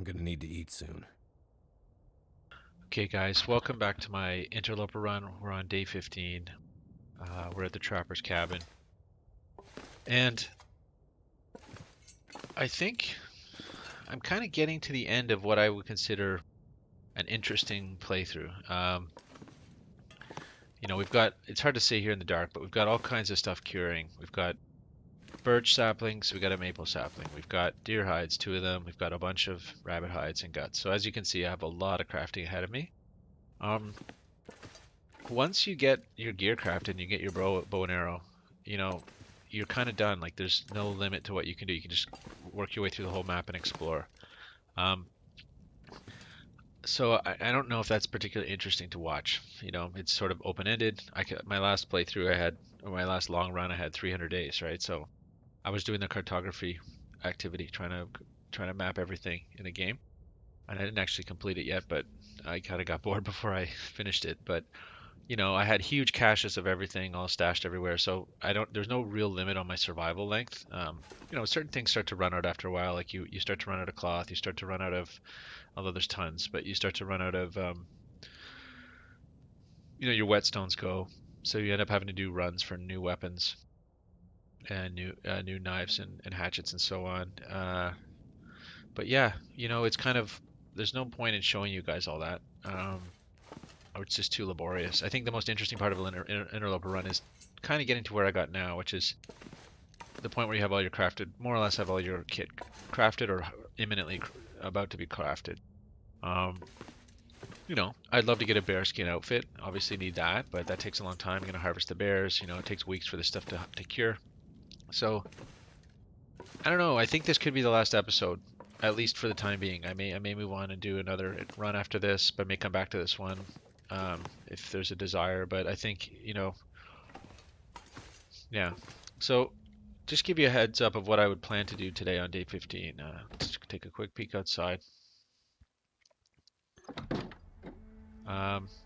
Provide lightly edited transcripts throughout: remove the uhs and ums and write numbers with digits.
I'm gonna need to eat soon. Okay, guys, welcome back to my Interloper Run. We're on day 15. We're at the Trapper's Cabin. And I think I'm kind of getting to the end of what I would consider an interesting playthrough. We've got, it's hard to say here in the dark, but we've got all kinds of stuff curing. We've got birch saplings, we've got a maple sapling. We've got deer hides, 2 of them. We've got a bunch of rabbit hides and guts. So as you can see, I have a lot of crafting ahead of me. Um, Once you get your gear crafted and you get your bow and arrow, you know, you're kind of done. Like there's no limit to what you can do. You can just work your way through the whole map and explore. Um, so I don't know if that's particularly interesting to watch. It's sort of open-ended. My last playthrough I had, or my last long run I had 300 days, right? So I was doing the cartography activity, trying to map everything in the game. And I didn't actually complete it yet, but I kind of got bored before I finished it. But I had huge caches of everything all stashed everywhere, so there's no real limit on my survival length. Certain things start to run out after a while, like you start to run out of cloth, you start to run out of, although there's tons, but you start to run out of, your whetstones go, so you end up having to do runs for new weapons and new knives and hatchets and so on. But yeah, it's kind of, there's no point in showing you guys all that. Or it's just too laborious. I think the most interesting part of an interloper run is kind of getting to where I got now, which is the point where you have all your crafted, more or less have all your kit crafted or imminently about to be crafted. Um, I'd love to get a bear skin outfit. Obviously need that, but that takes a long time. I'm gonna harvest the bears. It takes weeks for this stuff to cure. So I don't know. I think this could be the last episode, at least for the time being. I may move on and do another run after this, but may come back to this one if there's a desire. But I think yeah. So just give you a heads up of what I would plan to do today on day 15. Let's take a quick peek outside.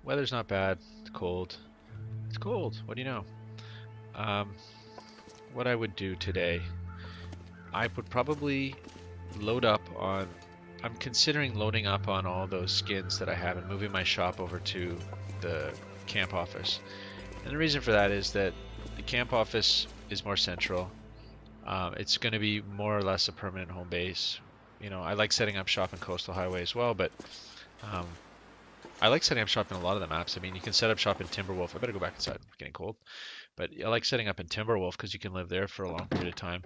Weather's not bad. It's cold. It's cold. What do you know? Um, what I would do today, I would probably load up on. I'm considering loading up on all those skins that I have and moving my shop over to the camp office. And the reason for that is that the camp office is more central. It's going to be more or less a permanent home base. I like setting up shop in Coastal Highway as well, but um, I like setting up shop in a lot of the maps. I mean, you can set up shop in Timberwolf. I better go back inside. It's getting cold. But I like setting up in Timberwolf because you can live there for a long period of time.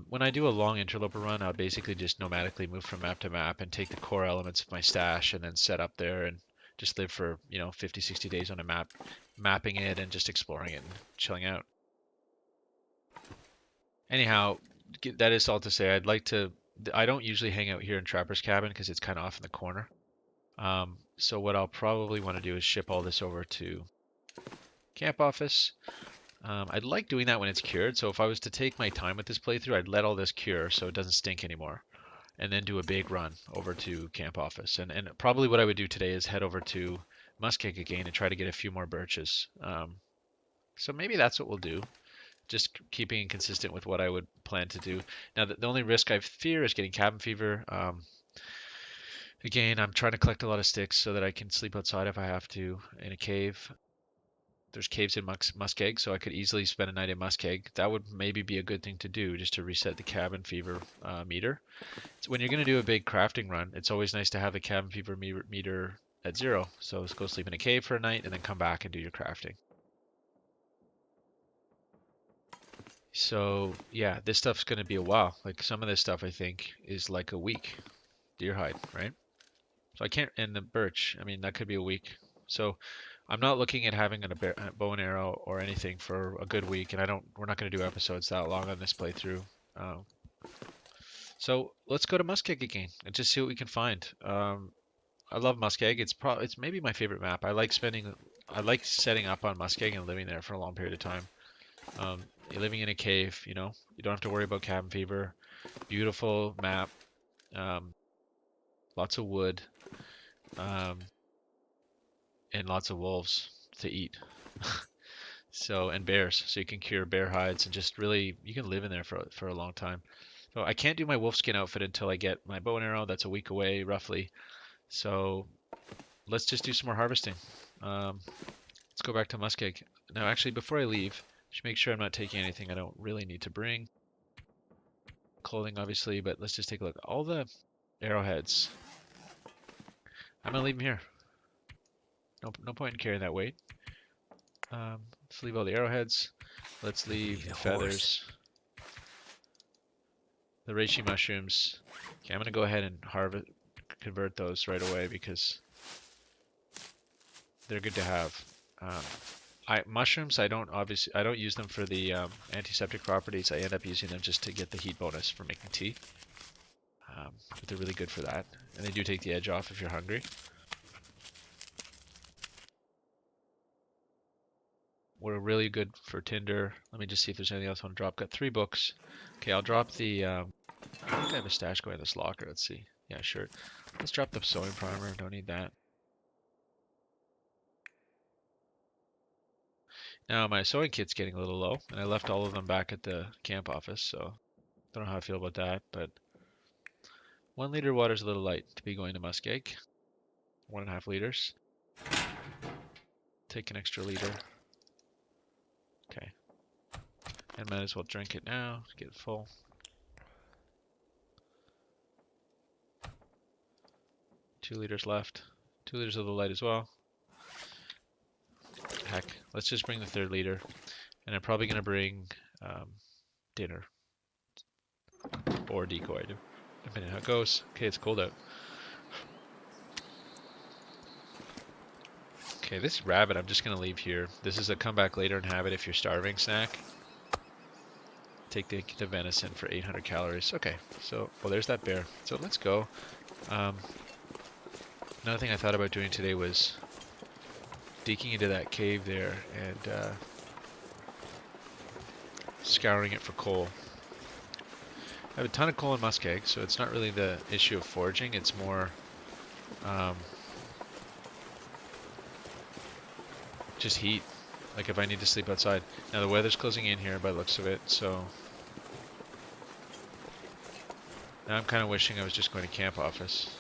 When I do a long interloper run, I'll basically just nomadically move from map to map and take the core elements of my stash and then set up there and just live for, 50, 60 days on a map, mapping it and just exploring it and chilling out. Anyhow, that is all to say. I don't usually hang out here in Trapper's Cabin because it's kind of off in the corner. So what I'll probably want to do is ship all this over to camp office. I'd like doing that when it's cured. So if I was to take my time with this playthrough, I'd let all this cure so it doesn't stink anymore, and then do a big run over to camp office. And probably what I would do today is head over to Muskeg again and try to get a few more birches. So maybe that's what we'll do. Just keeping consistent with what I would plan to do. Now, the only risk I fear is getting cabin fever. Again, I'm trying to collect a lot of sticks so that I can sleep outside if I have to in a cave. There's caves in Muskeg, so I could easily spend a night in Muskeg. That would maybe be a good thing to do just to reset the cabin fever meter. So when you're going to do a big crafting run, it's always nice to have the cabin fever meter at 0. So let's go sleep in a cave for a night and then come back and do your crafting. So yeah, this stuff's going to be a while. Like some of this stuff I think is like a week. Deer hide, right? So I can't, and the birch, I mean, that could be a week. So I'm not looking at having a bow and arrow or anything for a good week, and we're not going to do episodes that long on this playthrough. Uh, so let's go to Muskeg again and just see what we can find. I love Muskeg. It's maybe my favorite map. I like setting up on Muskeg and living there for a long period of time. You're living in a cave, you don't have to worry about cabin fever. Beautiful map. Um, Lots of wood. Um, and lots of wolves to eat. So and bears, so you can cure bear hides and just really you can live in there for a long time. So I can't do my wolfskin outfit until I get my bow and arrow. That's a week away, roughly. So let's just do some more harvesting. Let's go back to muskeg. Now, actually, before I leave, I should make sure I'm not taking anything I don't really need to bring. Clothing, obviously, but let's just take a look. All the arrowheads. I'm gonna leave them here. No point in carrying that weight. Let's leave all the arrowheads. Let's leave the feathers. The reishi mushrooms. Okay, I'm gonna go ahead and convert those right away because they're good to have. Mushrooms, I don't use them for the antiseptic properties. I end up using them just to get the heat bonus for making tea. But they're really good for that, and they do take the edge off if you're hungry. We're really good for tinder. Let me just see if there's anything else I want to drop. Got 3 books. Okay, I'll drop the. I think I have a stash going in this locker. Let's see. Yeah, sure. Let's drop the sewing primer. Don't need that. Now my sewing kit's getting a little low, and I left all of them back at the camp office, so don't know how I feel about that, but 1 liter of water is a little light to be going to muskeg. 1.5 liters. Take an extra liter. Okay. And might as well drink it now to get it full. Two liters left. 2 liters of the light as well. Heck, let's just bring the 3rd liter. And I'm probably going to bring dinner. Or decoy, depending on how it goes. Okay, it's cold out. Okay, this rabbit I'm just going to leave here. This is a come back later and have it if you're starving snack. Take the venison for 800 calories. Okay, so, well, there's that bear. So let's go. Another thing I thought about doing today was digging into that cave there and scouring it for coal. I have a ton of coal in muskeg, so it's not really the issue of foraging. It's more just heat. Like if I need to sleep outside. Now the weather's closing in here by the looks of it, so now I'm kind of wishing I was just going to camp office.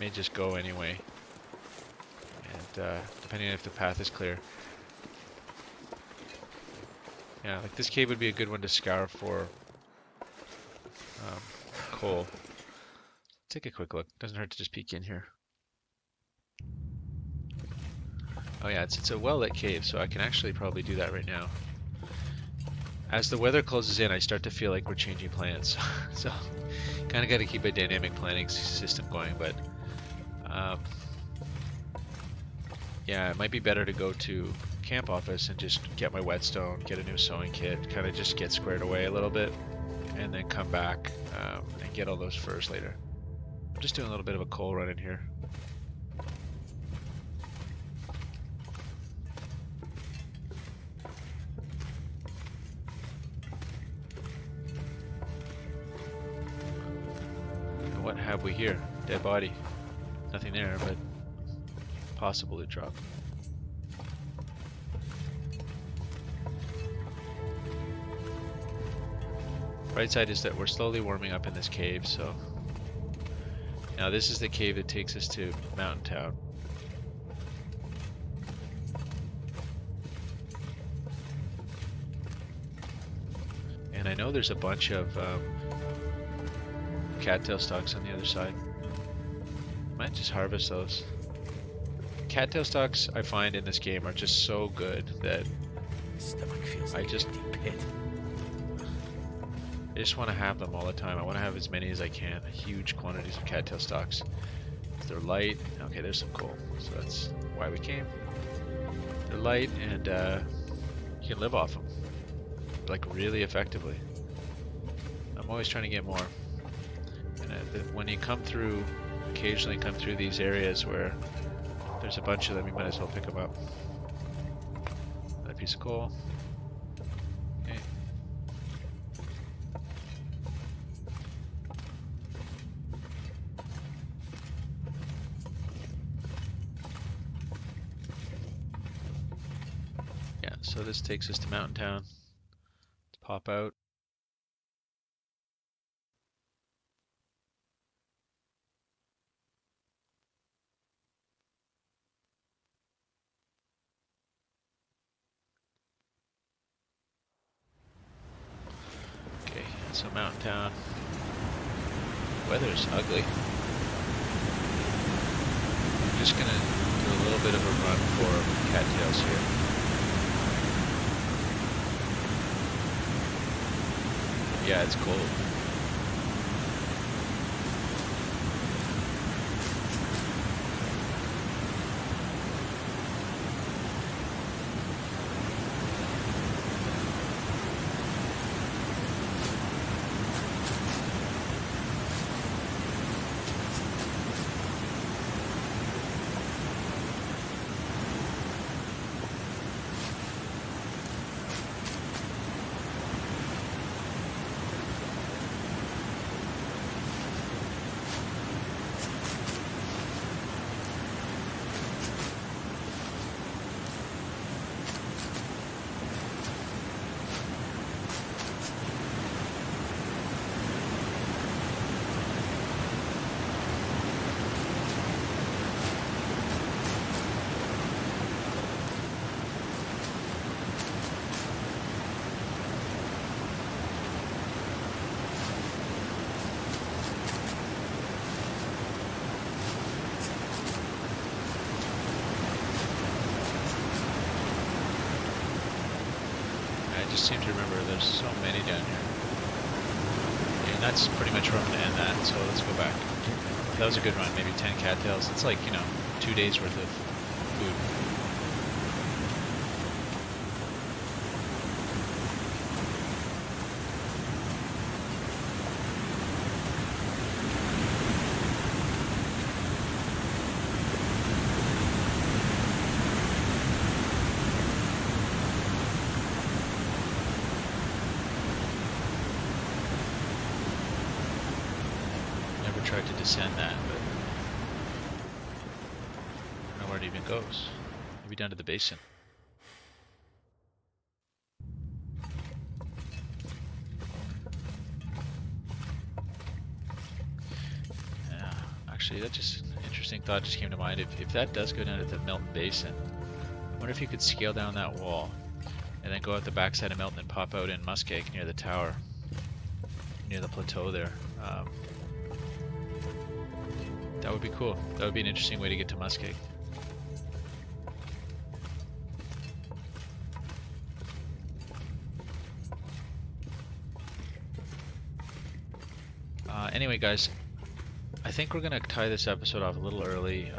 May just go anyway. And depending on if the path is clear. Yeah, like this cave would be a good one to scour for coal. Take a quick look. Doesn't hurt to just peek in here. Oh yeah, it's a well-lit cave, so I can actually probably do that right now. As the weather closes in, I start to feel like we're changing plans. So, kind of got to keep a dynamic planning system going, but yeah, it might be better to go to camp office and just get my whetstone, get a new sewing kit, kind of just get squared away a little bit, and then come back and get all those furs later. I'm just doing a little bit of a coal run in here. And what have we here? Dead body. Nothing there, but possible to drop. Right side is that we're slowly warming up in this cave, so now this is the cave that takes us to Mountain Town. And I know there's a bunch of cattail stalks on the other side. Might just harvest those. Cattail stalks I find in this game are just so good that I just want to have them all the time. I want to have as many as I can. Huge quantities of cattail stalks. They're light. Okay, there's some coal. So that's why we came. They're light and you can live off them. Like really effectively. I'm always trying to get more. And when you come through, occasionally come through these areas where there's a bunch of them, you might as well pick them up. Another piece of coal. Okay. Yeah, so this takes us to Mountain Town. Let's pop out. So Mountain Town. Weather's ugly. I'm just gonna do a little bit of a run for cattails here. Yeah, it's cold. I just seem to remember there's so many down here. And that's pretty much where I'm going to end that, so let's go back. That was a good run, maybe 10 cattails. It's like, you know, 2 days worth of food. Tried to descend that, but I don't know where it even goes. Maybe down to the basin. Yeah, actually, that just interesting thought just came to mind. If that does go down to the Milton Basin, I wonder if you could scale down that wall and then go out the backside of Milton and pop out in Muskeg near the tower, near the plateau there. That would be cool. That would be an interesting way to get to Muskeg. Anyway, guys, I think we're going to tie this episode off a little early.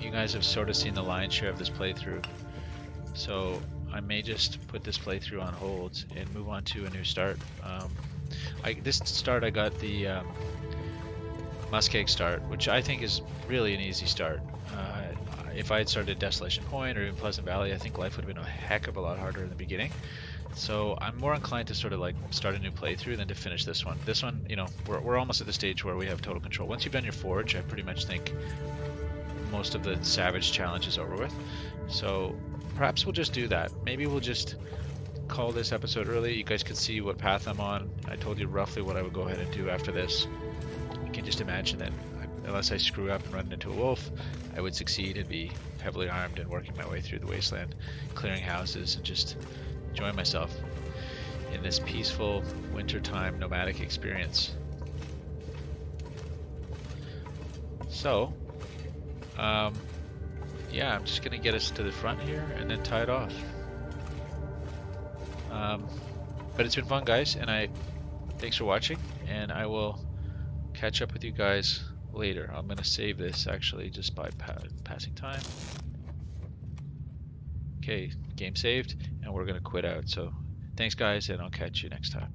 You guys have sort of seen the lion's share of this playthrough, so I may just put this playthrough on hold and move on to a new start. This start I got the Muskeg start, which I think is really an easy start. If I had started at Desolation Point or even Pleasant Valley, I think life would have been a heck of a lot harder in the beginning. So I'm more inclined to sort of like start a new playthrough than to finish this one. This one, you know, we're almost at the stage where we have total control. Once you've done your forge, I pretty much think most of the Savage challenge is over with. So perhaps we'll just do that. Maybe we'll just call this episode early. You guys can see what path I'm on. I told you roughly what I would go ahead and do after this. You can just imagine that unless I screw up and run into a wolf, I would succeed and be heavily armed and working my way through the wasteland, clearing houses and just enjoying myself in this peaceful wintertime nomadic experience. So, yeah, I'm just gonna get us to the front here and then tie it off. But it's been fun, guys, and thanks for watching, and I will catch up with you guys later. I'm gonna save this actually just by passing time. Okay, game saved, and we're gonna quit out. So thanks, guys, and I'll catch you next time.